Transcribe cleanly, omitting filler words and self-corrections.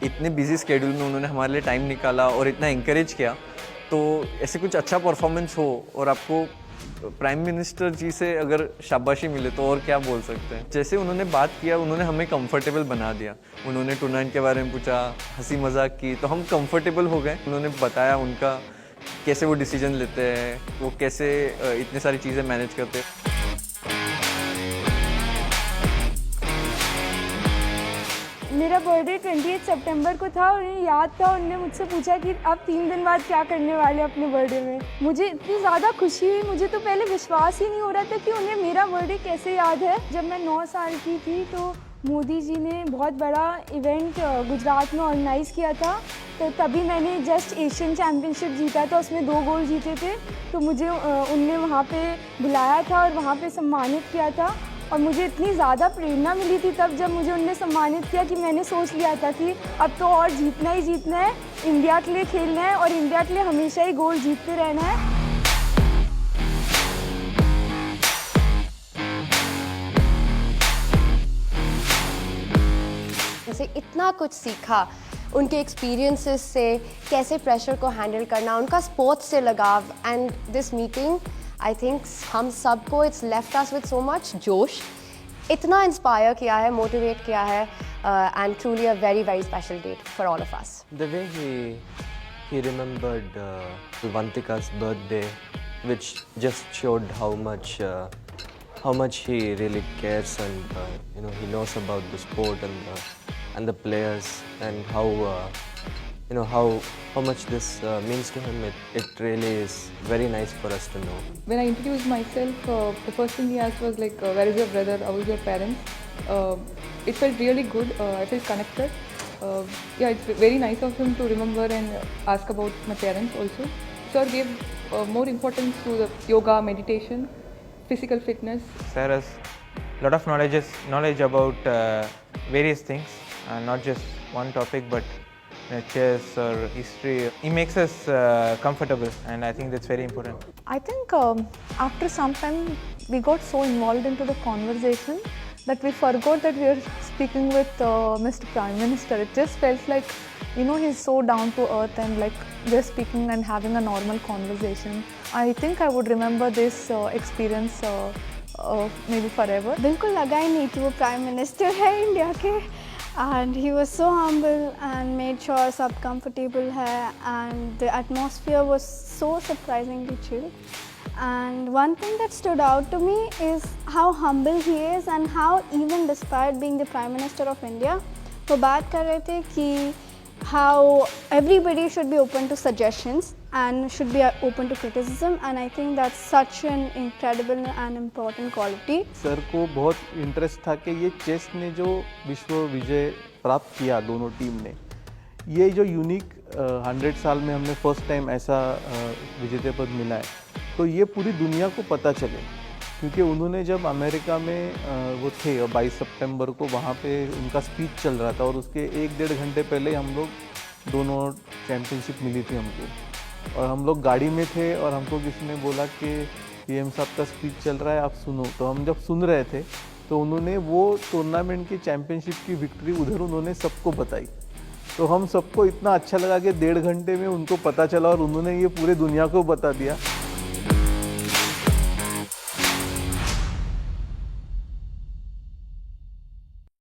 इतने busy schedule में उन्होंने हमारे लिए टाइम निकाला और इतना इंकरेज किया, तो ऐसे कुछ अच्छा परफॉर्मेंस हो और आपको प्राइम मिनिस्टर जी से अगर शाबाशी मिले तो और क्या बोल सकते हैं। जैसे उन्होंने बात किया, उन्होंने हमें कंफर्टेबल बना दिया। उन्होंने टूर्नामेंट के बारे में पूछा, हंसी मजाक की, तो हम कंफर्टेबल हो गए। उन्होंने बताया उनका कैसे वो डिसीजन लेते हैं, वो कैसे इतने सारी चीज़ें मैनेज करते हैं। मेरा बर्थडे 28 सितंबर को था और उन्हें याद था। उन्होंने मुझसे पूछा कि आप 3 दिन बाद क्या करने वाले अपने बर्थडे में। मुझे इतनी ज़्यादा खुशी हुई, मुझे तो पहले विश्वास ही नहीं हो रहा था कि उन्हें मेरा बर्थडे कैसे याद है। जब मैं 9 साल की थी तो मोदी जी ने बहुत बड़ा इवेंट गुजरात में ऑर्गेनाइज़ किया था, तो तभी मैंने जस्ट एशियन चैम्पियनशिप जीता था, उसमें 2 गोल्ड जीते थे। तो मुझे उनने वहाँ पे बुलाया था और वहाँ पे सम्मानित किया था और मुझे इतनी ज़्यादा प्रेरणा मिली थी तब जब मुझे उनने सम्मानित किया कि मैंने सोच लिया था कि अब तो और जीतना ही जीतना है, इंडिया के लिए खेलना है और इंडिया के लिए हमेशा ही गोल्ड जीतते रहना है। से इतना कुछ सीखा उनके एक्सपीरियंसेस से, कैसे प्रेशर को हैंडल करना, उनका स्पोर्ट्स से लगाव। And this meeting I think हम सबको it's left us with so much जोश, इतना इंस्पायर किया है, मोटिवेट किया है, and truly a very very special date for all of us. The way he remembered Vantika's birthday, which just showed how much he really cares, and he knows about the sport and the players, and how much this means to him. It really is very nice for us to know. When I introduced myself, the first thing he asked was like, where is your brother, how is your parents? It felt really good, I felt connected. Yeah, it's very nice of him to remember and ask about my parents also. Sir gave more importance to the yoga, meditation, physical fitness. Sir has a lot of knowledge about various things, not just one topic, but chess or history. He makes us comfortable, and I think that's very important. I think after some time we got so involved into the conversation that we forgot that we were speaking with Mr. Prime Minister. It just felt like, he's so down to earth and like just speaking and having a normal conversation. I think I would remember this experience maybe forever. बिल्कुल लगा ही नहीं कि वो prime minister है India के। And he was so humble and made sure सब comfortable है, and the atmosphere was so surprisingly chill. And one thing that stood out to me is how humble he is and how even despite being the Prime Minister of India, वो बात कर रहे थे कि how everybody should be open to suggestions and should be open to criticism, and I think that's such an incredible and important quality. Sir को बहुत interest था कि ये चेस ने जो विश्व विजय प्राप्त किया दोनों टीम ने, ये जो यूनिक 100 साल में हमने फर्स्ट टाइम ऐसा विजेता पद मिला है, तो ये पूरी दुनिया को पता चले। क्योंकि उन्होंने जब अमेरिका में वो थे 22 सितंबर को, वहाँ पे उनका स्पीच चल रहा था और उसके 1-1.5 घंटे पहले हम लोग दोनों चैम्पियनशिप मिली थी हमको, और हम लोग गाड़ी में थे और हमको किसी ने बोला कि पीएम साहब का स्पीच चल रहा है, आप सुनो। तो हम जब सुन रहे थे तो उन्होंने वो टूर्नामेंट की चैम्पियनशिप की विक्ट्री उधर उन्होंने सबको बताई। तो हम सबको इतना अच्छा लगा कि 1.5 घंटे में उनको पता चला और उन्होंने ये पूरे दुनिया को बता दिया।